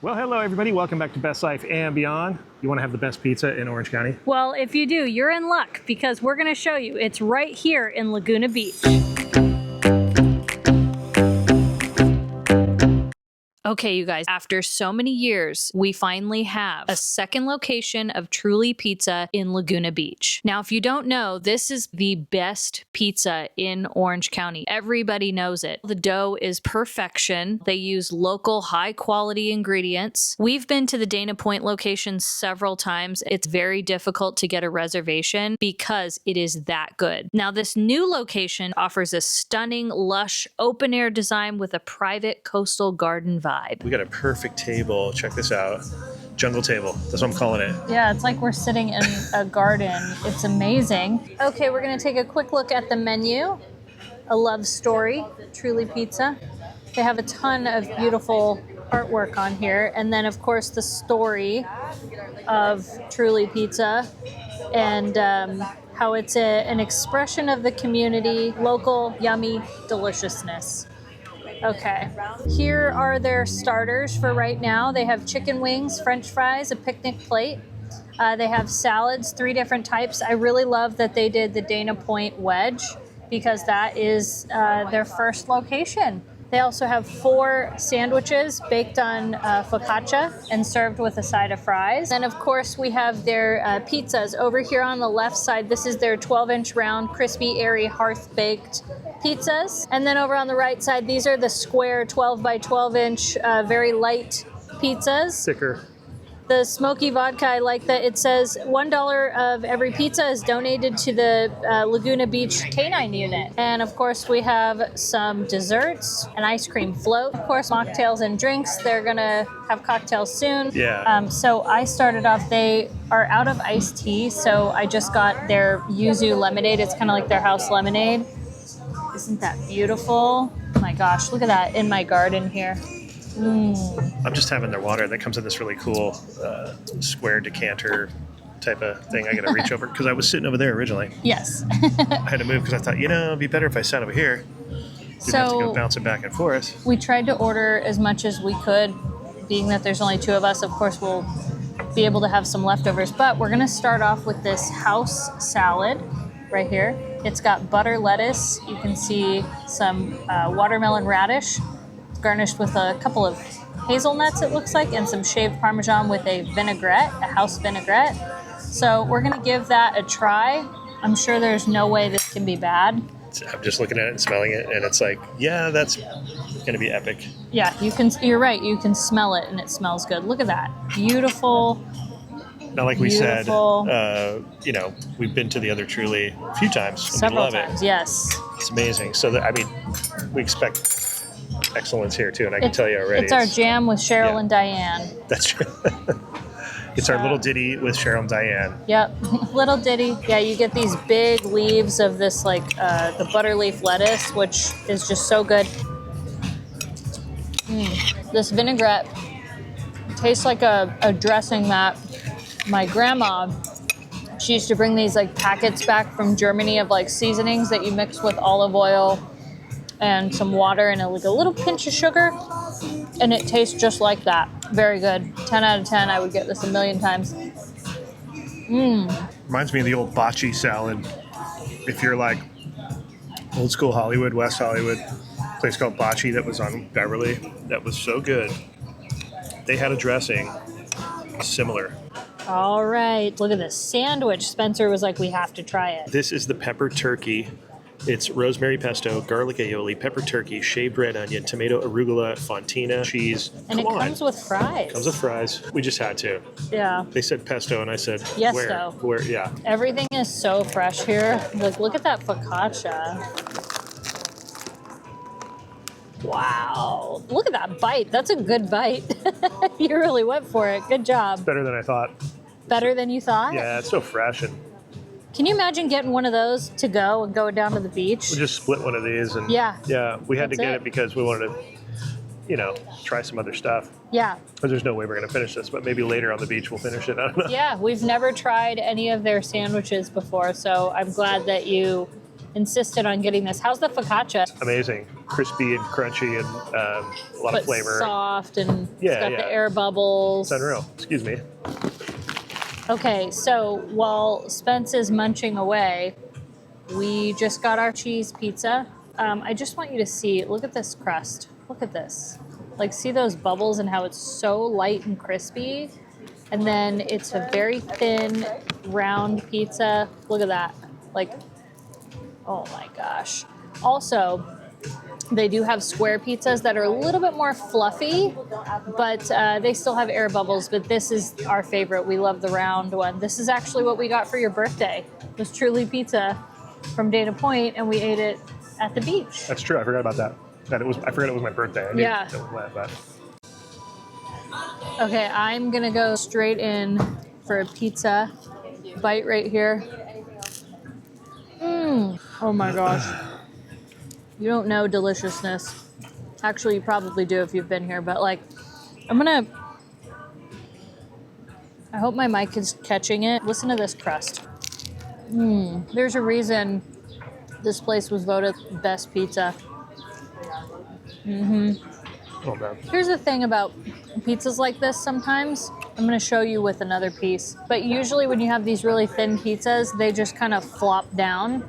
Well, hello everybody. Welcome back to Best Life and Beyond. You want to have the best pizza in Orange County? Well, if you do, you're in luck because we're going to show you. It's right here in Laguna Beach. Okay, you guys, after so many years, we finally have a second location of Trolley Pizza in Laguna Beach. Now, if you don't know, this is the best pizza in Orange County. Everybody knows it. The dough is perfection. They use local high quality ingredients. We've been to the Dana Point location several times. It's very difficult to get a reservation because it is that good. Now, this new location offers a stunning, lush, open air design with a private coastal garden vibe. We got a perfect table. Check this out. Jungle table. That's what I'm calling it. Yeah, it's like we're sitting in a garden. It's amazing. Okay, we're going to take a quick look at the menu. A love story, Trolley Pizza. They have a ton of beautiful artwork on here. And then, of course, the story of Trolley Pizza and how it's an expression of the community, local, yummy deliciousness. Okay, here are their starters for right now. They have chicken wings, french fries, a picnic plate. They have salads, 3 different types. I really love that they did the Dana Point wedge because that is their first location. They also have 4 sandwiches baked on focaccia and served with a side of fries. And of course, we have their pizzas over here on the left side. This is their 12-inch round, crispy, airy, hearth-baked pizzas. And then over on the right side, these are the square 12 by 12-inch, very light pizzas. Thicker. The smoky vodka, I like that it says $1 of every pizza is donated to the Laguna Beach Canine Unit. And of course, we have some desserts, an ice cream float, of course, mocktails and drinks. They're gonna have cocktails soon. Yeah. So I started off, they are out of iced tea, so I just got their Yuzu lemonade. It's kind of like their house lemonade. Isn't that beautiful? Oh my gosh, look at that in my garden here. I'm just having their water that comes in this really cool square decanter type of thing. I got to reach over because I was sitting over there originally. Yes. I had to move because I thought, it'd be better if I sat over here. Didn't have to go bouncing back and forth. We tried to order as much as we could, being that there's only 2 of us. Of course, we'll be able to have some leftovers, but we're going to start off with this house salad right here. It's got butter lettuce. You can see some watermelon radish, garnished with a couple of hazelnuts, it looks like, and some shaved Parmesan with a vinaigrette, a house vinaigrette. So we're going to give that a try. I'm sure there's no way this can be bad. I'm just looking at it and smelling it, and it's like, yeah, that's going to be epic. Yeah, you're right. You can smell it, and it smells good. Look at that. Beautiful. Now, like we said, we've been to the other Trolley a few times. And Several we love times, it. yes. It's amazing. So, we expect excellence here too, and I can tell you already. It's our jam with Cheryl and Diane. That's true. It's our little ditty with Cheryl and Diane. Yep, little ditty. Yeah, you get these big leaves of this, the butter leaf lettuce, which is just so good. This vinaigrette tastes like a dressing that my grandma, she used to bring these packets back from Germany of seasonings that you mix with olive oil and some water and a little pinch of sugar, and it tastes just like that. Very good. 10 out of 10. I would get this a million times. Reminds me of the old bocce salad. If you're old school Hollywood, West Hollywood, a place called Bocce that was on Beverly, that was so good. They had a dressing similar. All right, look at this sandwich. Spencer was like, we have to try it. This is the pepper turkey. It's rosemary pesto, garlic aioli, pepper turkey, shaved red onion, tomato arugula, fontina, cheese. And it comes with fries. Comes with fries. We just had to. Yeah. They said pesto, and I said, yes, where? though. Where? Yeah. Everything is so fresh here. Look at that focaccia. Wow. Look at that bite. That's a good bite. You really went for it. Good job. Better than I thought. Better than you thought? Yeah, it's so fresh. And can you imagine getting one of those to go and go down to the beach? we just split one of these. And Yeah. Yeah, we had to That's get it. it because we wanted to, try some other stuff. Yeah. Because there's no way we're going to finish this, but maybe later on the beach we'll finish it. I don't know. Yeah, we've never tried any of their sandwiches before, so I'm glad that you insisted on getting this. How's the focaccia? Amazing, crispy and crunchy and a lot But of flavor. soft and Yeah, it's got yeah. the air bubbles. It's unreal. Excuse me. Okay, so while Spence is munching away, we just got our cheese pizza. I just want you to see, look at this crust. Look at this. Like, see those bubbles and how it's so light and crispy? And then it's a very thin, round pizza. Look at that. Like, oh my gosh. Also, they do have square pizzas that are a little bit more fluffy, but they still have air bubbles. But this is our favorite. We love the round one. This is actually what we got for your birthday. It was Truly Pizza from Dana Point, and we ate it at the beach. That's true. I forgot about that. I forgot it was my birthday. I knew Yeah. it was that. Okay, I'm gonna go straight in for a pizza bite right here. Oh my gosh. You don't know deliciousness. Actually, you probably do if you've been here, but like, I hope my mic is catching it. Listen to this crust. There's a reason this place was voted best pizza. Oh man. Here's the thing about pizzas like this sometimes. I'm going to show you with another piece. But usually when you have these really thin pizzas, they just kind of flop down.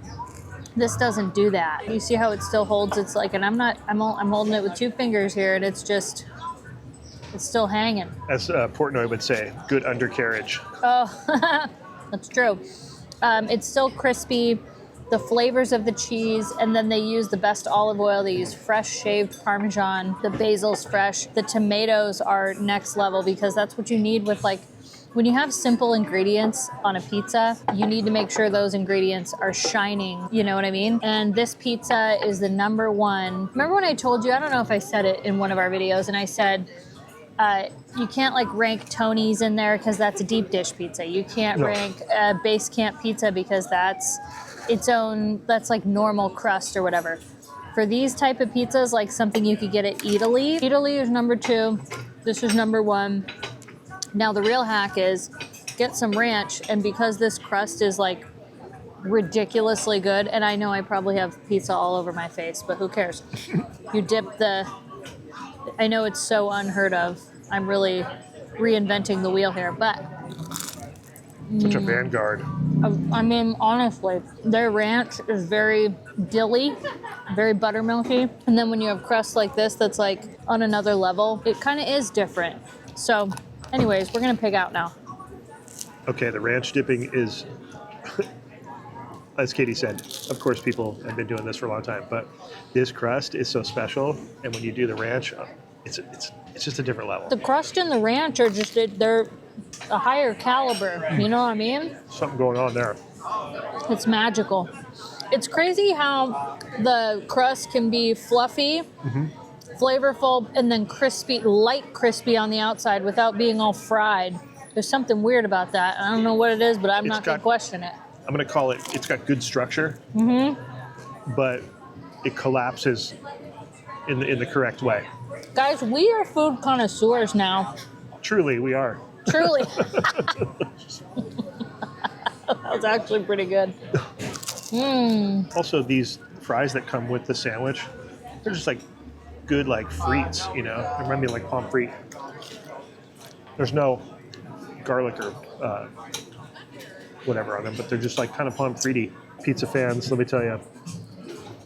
This doesn't do that. You see how it still holds? It's like, and I'm holding it with 2 fingers here, and it's still hanging. As Portnoy would say, good undercarriage. Oh, that's true. It's still crispy. The flavors of the cheese, and then they use the best olive oil. They use fresh shaved Parmesan. The basil's fresh. The tomatoes are next level because that's what you need with, like, when you have simple ingredients on a pizza, you need to make sure those ingredients are shining. You know what I mean? And this pizza is the #1. Remember when I told you, I don't know if I said it in one of our videos, and I said, you can't like rank Tony's in there because that's a deep dish pizza. You can't rank Base Camp Pizza because that's its own, that's like normal crust or whatever. For these type of pizzas, like something you could get at Italy. Italy is #2. This is #1. Now the real hack is get some ranch, and because this crust is like ridiculously good, and I know I probably have pizza all over my face, but who cares? You dip I know it's so unheard of. I'm really reinventing the wheel here, but Such a vanguard. I mean, honestly, their ranch is very dilly, very buttermilky. And then when you have crust like this that's like on another level, it kind of is different. So anyways, we're going to pig out now. Okay, the ranch dipping is, as Katie said, of course people have been doing this for a long time, but this crust is so special. And when you do the ranch, it's just a different level. The crust and the ranch are just, they're a higher caliber. You know what I mean? Something going on there. It's magical. It's crazy how the crust can be fluffy, flavorful, and then crispy, light crispy on the outside without being all fried. There's something weird about that. I don't know what it is, but I'm not going to question it. I'm going to call it, it's got good structure, but it collapses in the correct way. Guys, we are food connoisseurs now. Truly, we are. Truly. That was actually pretty good. Also, these fries that come with the sandwich, they're just like good, like frites, you know? They remind me of like pommes frites. There's no garlic or whatever on them, but they're just like kind of pommes frites-y. Pizza fans, let me tell you,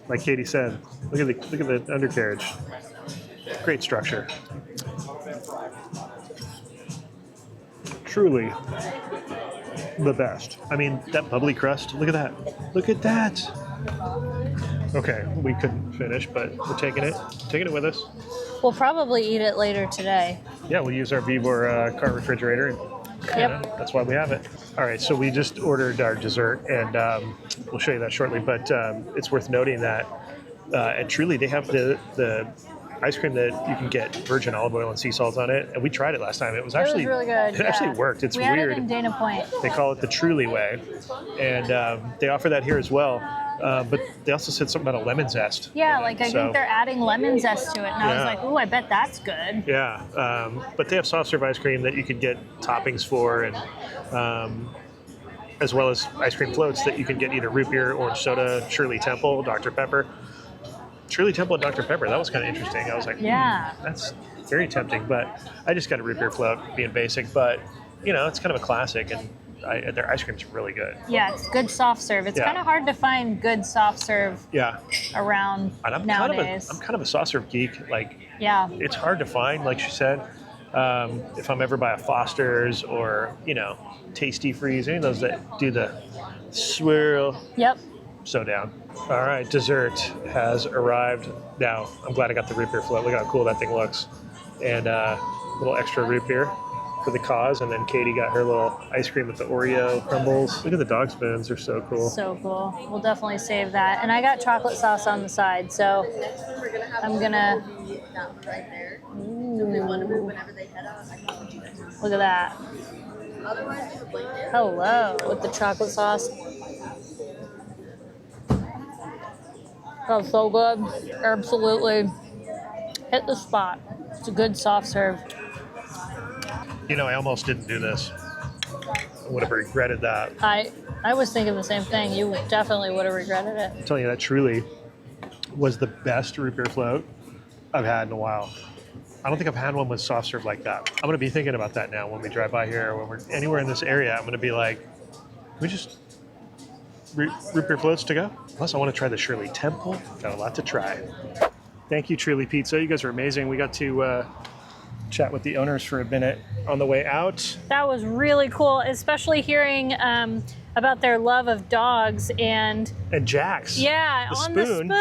like Katie said, look at the undercarriage. Great structure. Truly the best. I mean, that bubbly crust, look at that. Look at that. Okay, we couldn't finish, but we're taking it with us. We'll probably eat it later today. Yeah, we'll use our Vivor car refrigerator. Yep. That's why we have it. All right, so we just ordered our dessert, and we'll show you that shortly. But it's worth noting that at Truly, they have the ice cream that you can get virgin olive oil and sea salt on it. And we tried it last time. It was actually really good. It actually worked. It's we weird. Had it in Dana Point. They call it the Truly way. And they offer that here as well. But they also said something about a lemon zest. Yeah, like I think they're adding lemon zest to it. And I was like, ooh, I bet that's good. Yeah. But they have soft serve ice cream that you could get toppings for. And as well as ice cream floats that you can get either root beer, orange soda, Shirley Temple, Dr. Pepper. Shirley Temple and Dr. Pepper, that was kind of interesting. I was like, Yeah. that's very tempting, but I just got a root beer float, being basic, but you know, it's kind of a classic, and their ice cream's really good. Yeah, it's good soft serve. It's Yeah. kind of hard to find good soft serve Yeah. around And I'm nowadays. kind of a soft serve geek. Like, Yeah. it's hard to find, like she said. If I'm ever by a Foster's or, you know, Tasty Freeze, any of those that do the swirl, Yep. so down. All right, dessert has arrived. Now, I'm glad I got the root beer float. Look how cool that thing looks. And a little extra root beer for the cause. And then Katie got her little ice cream with the Oreo crumbles. Look at the dog spoons. They're so cool. So cool. We'll definitely save that. And I got chocolate sauce on the side, so I'm gonna. That one right there. So they want to move whenever they head out. I can put you guys on. Look at that. Otherwise, we have a blanket. Hello with the chocolate sauce. Oh, so good. Absolutely hit the spot. It's a good soft serve. You know, I almost didn't do this. I would have regretted that. I was thinking the same thing. You definitely would have regretted it. I'm telling you, that truly was the best root beer float I've had in a while. I don't think I've had one with soft serve like that. I'm going to be thinking about that now when we drive by here or when we're anywhere in this area. I'm going to be like, can we just root beer floats to go? Plus, I want to try the Shirley Temple. Got a lot to try. Thank you, Trolley Pizza. You guys are amazing. We got to chat with the owners for a minute on the way out. That was really cool, especially hearing about their love of dogs and Jax. yeah, the on spoon. the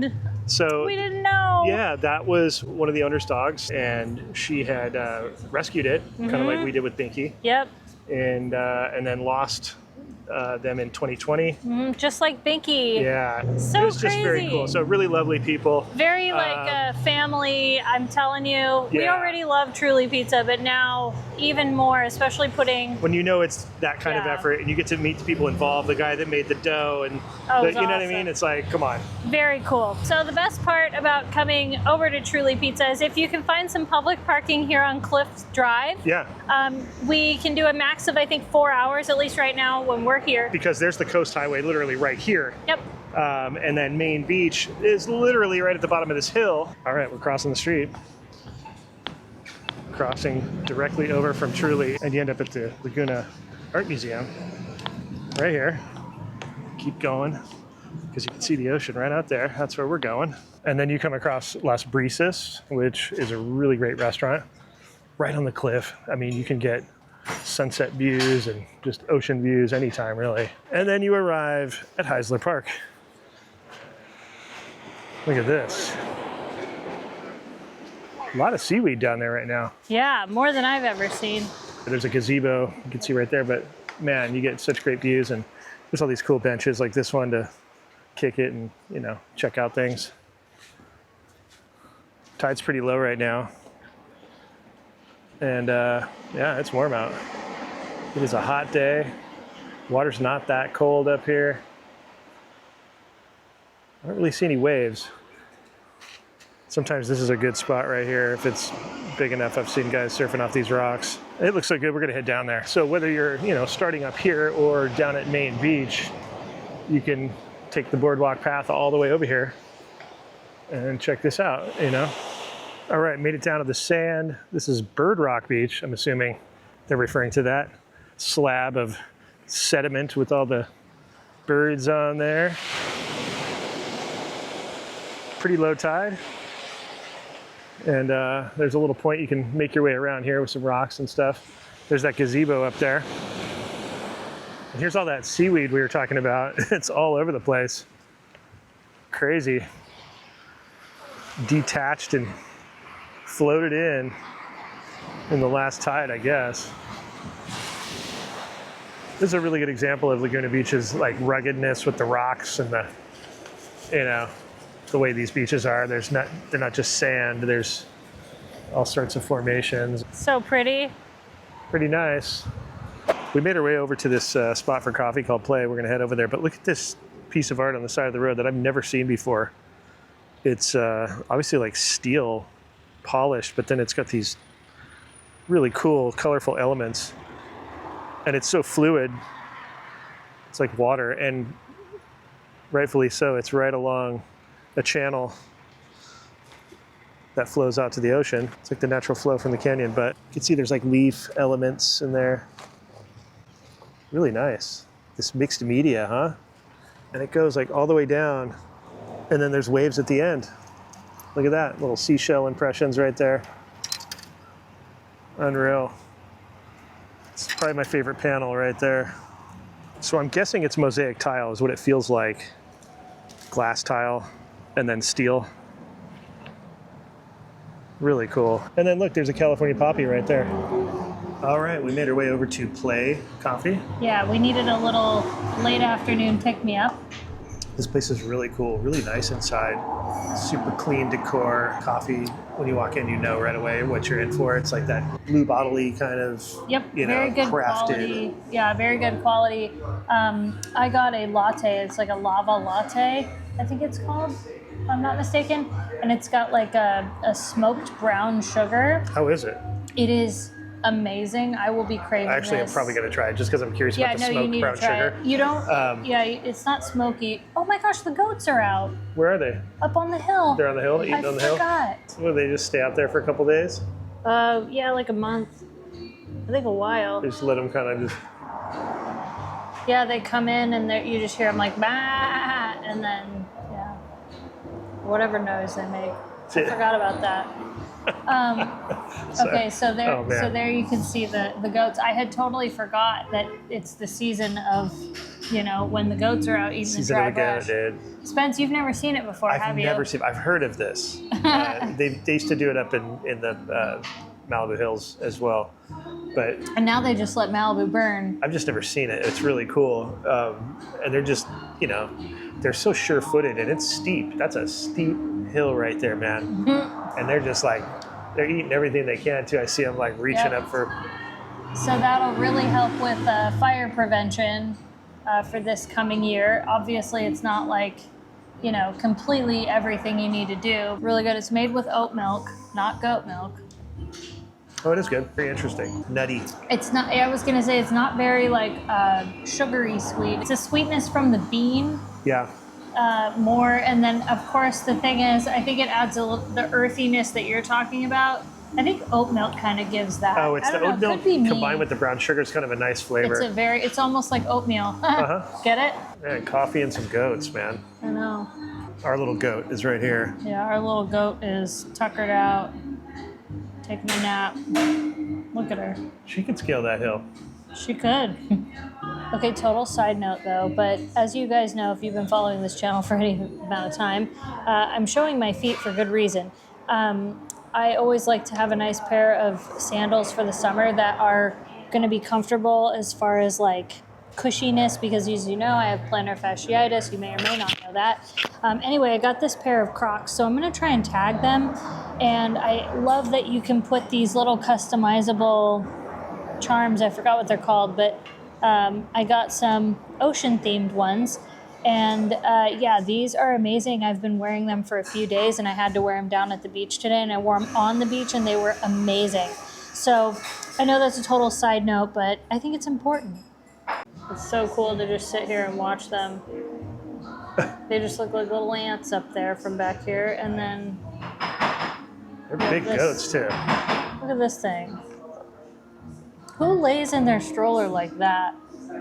spoon. So We didn't know. yeah, that was one of the owner's dogs, and she had rescued it, kind of like we did with Binky, Yep. and then lost them in 2020. Just like Binky. Yeah, So it was just very crazy. cool. So really lovely people. Very like a family. I'm telling you, we Yeah. already love Trolley Pizza, but now even more, especially putting. When you know it's that kind of Yeah. effort, and you get to meet the people involved, the guy that made the dough, and Oh, it the, was you know what I awesome. mean? It's like, come on. Very cool. So the best part about coming over to Trolley Pizza is if you can find some public parking here on Cliff Drive. Yeah, We can do a max of I think 4 hours at least right now when we're here. because there's the Coast Highway literally right here. Yep. And then Main Beach is literally right at the bottom of this hill. All right, we're crossing the street. Crossing directly over from Trolley, and you end up at the Laguna Art Museum. Right here. Keep going, because you can see the ocean right out there. That's where we're going. And then you come across Las Brisas, which is a really great restaurant. Right on the cliff. I mean, you can get sunset views and just ocean views anytime, really. And then you arrive at Heisler Park. Look at this. A lot of seaweed down there right now. Yeah, more than I've ever seen. There's a gazebo you can see right there, but man, you get such great views, and there's all these cool benches like this one to kick it and, you know, check out things. Tide's pretty low right now. And yeah, it's warm out. It is a hot day. Water's not that cold up here. I don't really see any waves. Sometimes this is a good spot right here if it's big enough. I've seen guys surfing off these rocks. It looks so good. We're gonna head down there. So whether you're, you know, starting up here or down at Main Beach, you can take the boardwalk path all the way over here and check this out, you know. All right, made it down to the sand. This is Bird Rock Beach. I'm assuming they're referring to that slab of sediment with all the birds on there. Pretty low tide. And there's a little point you can make your way around here with some rocks and stuff. There's that gazebo up there. And here's all that seaweed we were talking about. It's all over the place. Crazy. Detached and floated in the last tide, I guess. This is a really good example of Laguna Beach's like ruggedness with the rocks and the, you know, the way these beaches are. They're not just sand. There's all sorts of formations. So pretty. Pretty nice. We made our way over to this spot for coffee called Play. We're gonna head over there, but look at this piece of art on the side of the road that I've never seen before. It's obviously like steel polished, but then it's got these really cool, colorful elements. And it's so fluid. It's like water, and rightfully so. It's right along a channel that flows out to the ocean. It's like the natural flow from the canyon, but you can see there's like leaf elements in there. Really nice. This mixed media, huh? And it goes like all the way down, and then there's waves at the end. Look at that, little seashell impressions right there. Unreal. It's probably my favorite panel right there. So I'm guessing it's mosaic tile is what it feels like. Glass tile and then steel. Really cool. And then look, there's a California poppy right there. All right, we made our way over to Play Coffee. Yeah, we needed a little late afternoon pick-me-up. This place is really cool, really nice inside. Super clean decor. Coffee, when you walk in, you know right away what you're in for. It's like that blue bottle-y kind of, Yep, you know, very good crafted. quality. Yeah, very good quality. I got a latte. It's like a lava latte, I think it's called, if I'm not mistaken. And it's got like a smoked brown sugar. How is it? It is amazing. I will be craving Actually, this. I'm probably going to try it just because I'm curious Yeah, about the no, you smoked need brown to try sugar. it. You don't, yeah, it's not smoky. Oh my gosh, the goats are out. Where are they? Up on the hill. They're on the hill, eating on the hill? I Will they just stay out there for a couple days? forgot. Yeah, like a month. I think a while. Just let them kind of just... Yeah, they come in and you just hear them like, bah, and then, yeah, whatever noise they make. I forgot about that. Okay, so there you can see the goats. I had totally forgot that it's the season of, you know, when the goats are out eating Season the of the dry goat, brush. dude. Spence, you've never seen it before, have you? I've heard of this. They used to do it up in the Malibu Hills as well. But And now they just let Malibu burn. I've just never seen it. It's really cool. And they're just, you know, they're so sure-footed, and it's steep. That's a steep hill right there, man. And they're just like, they're eating everything they can too. I see them like reaching up for... So that'll really help with fire prevention for this coming year. Obviously, it's not like, you know, completely everything you need to do. Really good. It's made with oat milk, not goat milk. Oh, it is good. Very interesting. Nutty. It's not, I was going to say, it's not very like sugary sweet. It's a sweetness from the bean. Yeah. More, and then of course the thing is, I think it adds a little, the earthiness that you're talking about. I think oat milk kind of gives that. Oh, it's the oat milk combined with the brown sugar is kind of a nice flavor. It's almost like oatmeal. Get it? Man, coffee and some goats, man. I know. Our little goat is right here. Yeah, our little goat is tuckered out, taking a nap. Look at her. She could scale that hill. She could. Okay, total side note though, but as you guys know, if you've been following this channel for any amount of time, I'm showing my feet for good reason. I always like to have a nice pair of sandals for the summer that are going to be comfortable as far as like cushiness, because as you know, I have plantar fasciitis. You may or may not know that. Anyway, I got this pair of Crocs, so I'm going to try and tag them. And I love that you can put these little customizable charms. I forgot what they're called, but I got some ocean themed ones, and yeah, these are amazing. I've been wearing them for a few days, and I had to wear them down at the beach today, and I wore them on the beach, and they were amazing. So I know that's a total side note, but I think it's important. It's so cool to just sit here and watch them. They just look like little ants up there from back here, and then they're big goats too. Look at this thing. Who lays in their stroller like that?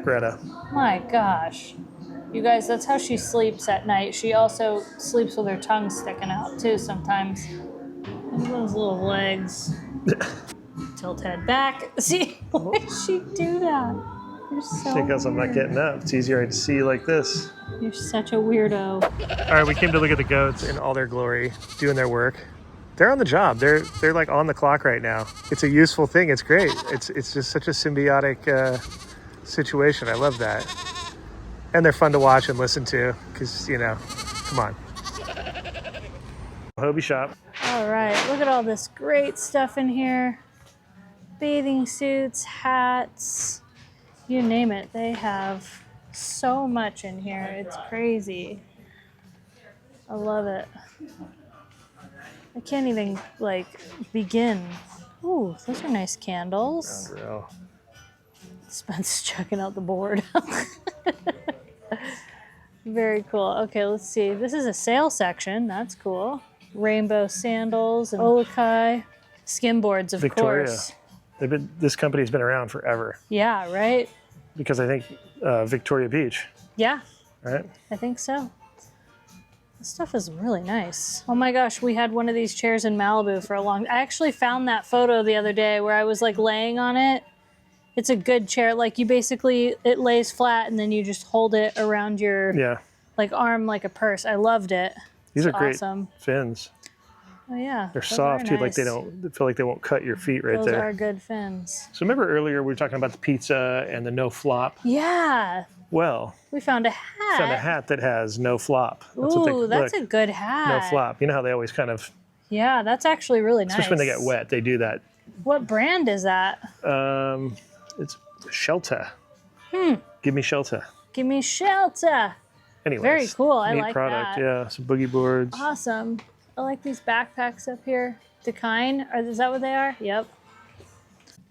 Greta. My gosh. You guys, that's how she sleeps at night. She also sleeps with her tongue sticking out too sometimes. Look at those little legs. Tilt head back. See, why did she do that? You're so Because I'm not getting up. It's easier to see like this. You're such a weirdo. All right, we came to look at the goats in all their glory, doing their work. They're on the job. They're like on the clock right now. It's a useful thing. It's great. It's just such a symbiotic situation. I love that. And they're fun to watch and listen to because, you know, come on. Hobie shop. All right, look at all this great stuff in here. Bathing suits, hats, you name it. They have so much in here. It's crazy. I love it. I can't even, like, begin. Ooh, those are nice candles. Unreal. Spence's checking out the board. Very cool. Okay, let's see. This is a sale section. That's cool. Rainbow sandals and Olokai. Skimboards, of Victoria. course. This company's been around forever. Yeah, right? Because I think Victoria Beach, Yeah, right? I think so. This stuff is really nice. Oh my gosh, we had one of these chairs in Malibu for a long I actually found that photo the other day where I was like laying on it. It's a good chair. Like you basically, it lays flat and then you just hold it around your like arm like a purse. I loved it. These It's are great awesome. fins. Oh yeah. They're those soft are too, like nice. they don't feel like they won't cut your feet right Those there. are good fins. So remember earlier we were talking about the pizza and the no flop? Yeah. Well, We found a hat. found a hat that has no flop. That's Ooh, that's look, a good hat. no flop. You know how they always kind of, Yeah, that's actually really nice. especially when they get wet, they do that. What brand is that? It's shelter. Give me shelter. Give me shelter. Anyways, Very cool. I neat like product. that. Yeah, some boogie boards. Awesome. I like these backpacks up here. Dakine, is that what they are? Yep.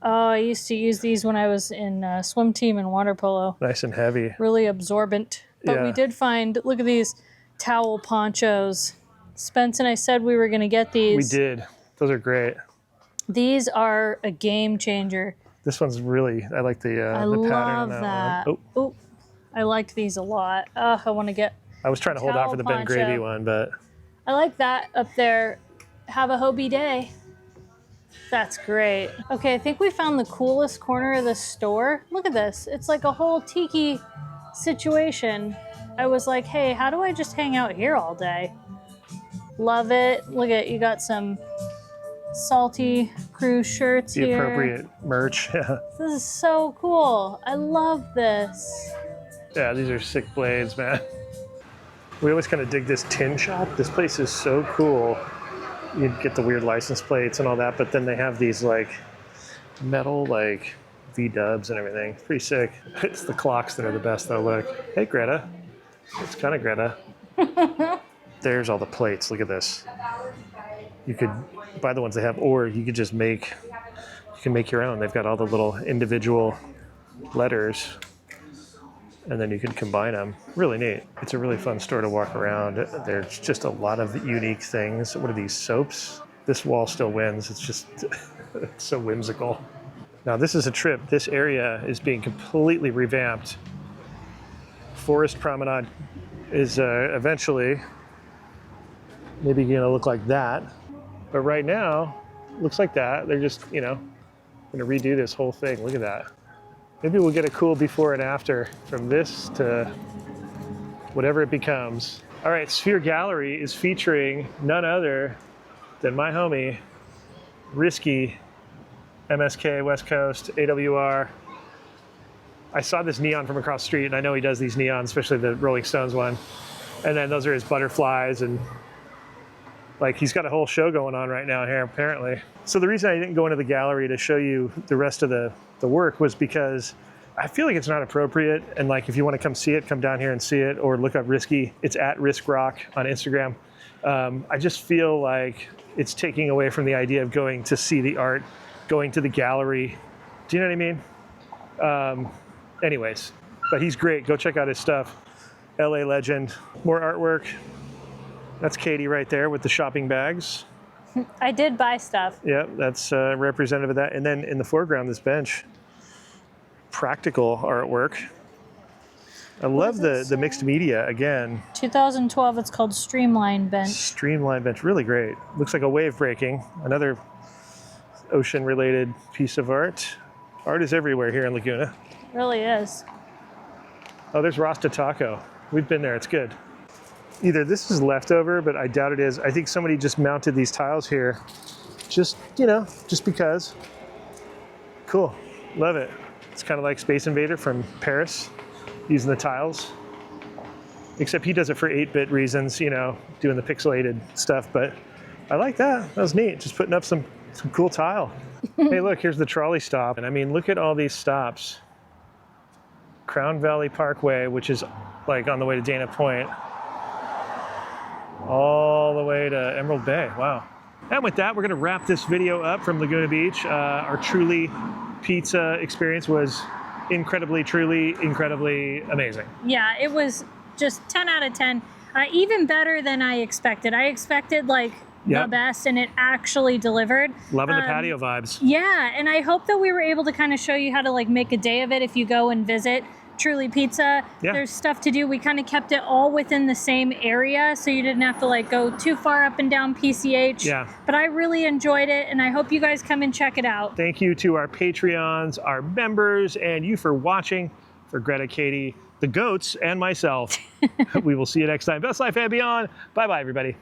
Oh, I used to use these when I was in swim team and water polo. Nice and heavy. Really absorbent. But we Yeah. did find, look at these towel ponchos. Spence and I said we were going to get these. We did. Those are great. These are a game changer. This one's really, I like the I pattern love on that. that one. Oh, Oh, I liked these a lot. I want to get, I was trying to hold out for the Ben Towel Gravy poncho. one, but I like that up there. Have a Hobie day. That's great. Okay, I think we found the coolest corner of the store. Look at this. It's like a whole tiki situation. I was like, hey, how do I just hang out here all day? Love it. Look at, you got some salty crew shirts the here. appropriate merch. This is so cool. I love this. Yeah, these are sick blades, man. We always kind of dig this tin shop. This place is so cool. You'd get the weird license plates and all that, but then they have these like metal like V-dubs and everything. It's pretty sick. It's the clocks that are the best though, look. Hey, Greta. It's kind of Greta. There's all the plates. Look at this. You could buy the ones they have, or you could just make, you can make your own. They've got all the little individual letters, and then you can combine them. Really neat. It's a really fun store to walk around. There's just a lot of unique things. What are these, soaps? This wall still wins. It's just it's so whimsical. Now this is a trip. This area is being completely revamped. Forest Promenade is eventually maybe going to look like that. But right now, looks like that. They're just, you know, going to redo this whole thing. Look at that. Maybe we'll get a cool before and after from this to whatever it becomes. All right, Sphere Gallery is featuring none other than my homie, Risky, MSK, West Coast, AWR. I saw this neon from across the street, and I know he does these neons, especially the Rolling Stones one. And then those are his butterflies, and like he's got a whole show going on right now here, apparently. So the reason I didn't go into the gallery to show you the rest of the work was because I feel like it's not appropriate. And like, if you want to come see it, come down here and see it, or look up Risky. It's at Risk Rock on Instagram. I just feel like it's taking away from the idea of going to see the art, going to the gallery. Do you know what I mean? Anyways, but he's great. Go check out his stuff. LA legend. More artwork. That's Katie right there with the shopping bags. I did buy stuff. Yeah, that's representative of that. And then in the foreground, this bench. Practical artwork. I love the mixed media again. 2012, it's called Streamline Bench. Streamline bench, really great. Looks like a wave breaking. Another ocean related piece of art. Art is everywhere here in Laguna. Really is. Oh, there's Rasta Taco. We've been there, it's good. Either this is leftover, but I doubt it is. I think somebody just mounted these tiles here. Just, you know, just because. Cool, love it. It's kind of like Space Invader from Paris, using the tiles. Except he does it for 8-bit reasons, you know, doing the pixelated stuff, but I like that. That was neat, just putting up some cool tile. Hey, look, here's the trolley stop. And I mean, look at all these stops. Crown Valley Parkway, which is like on the way to Dana Point, all the way to Emerald Bay. Wow. And with that, we're gonna wrap this video up from Laguna Beach. Our Truly Pizza experience was incredibly, truly, incredibly amazing. Yeah, it was just 10 out of 10. Even better than I expected. I expected like the best, and it actually delivered. Loving the patio vibes. Yeah, and I hope that we were able to kind of show you how to like make a day of it if you go and visit Truly Pizza. Yeah. There's stuff to do. We kind of kept it all within the same area, so you didn't have to like go too far up and down PCH. Yeah. But I really enjoyed it, and I hope you guys come and check it out. Thank you to our Patreons, our members, and you for watching. For Greta, Katie, the goats, and myself. We will see you next time. Best life and beyond. Bye-bye, everybody.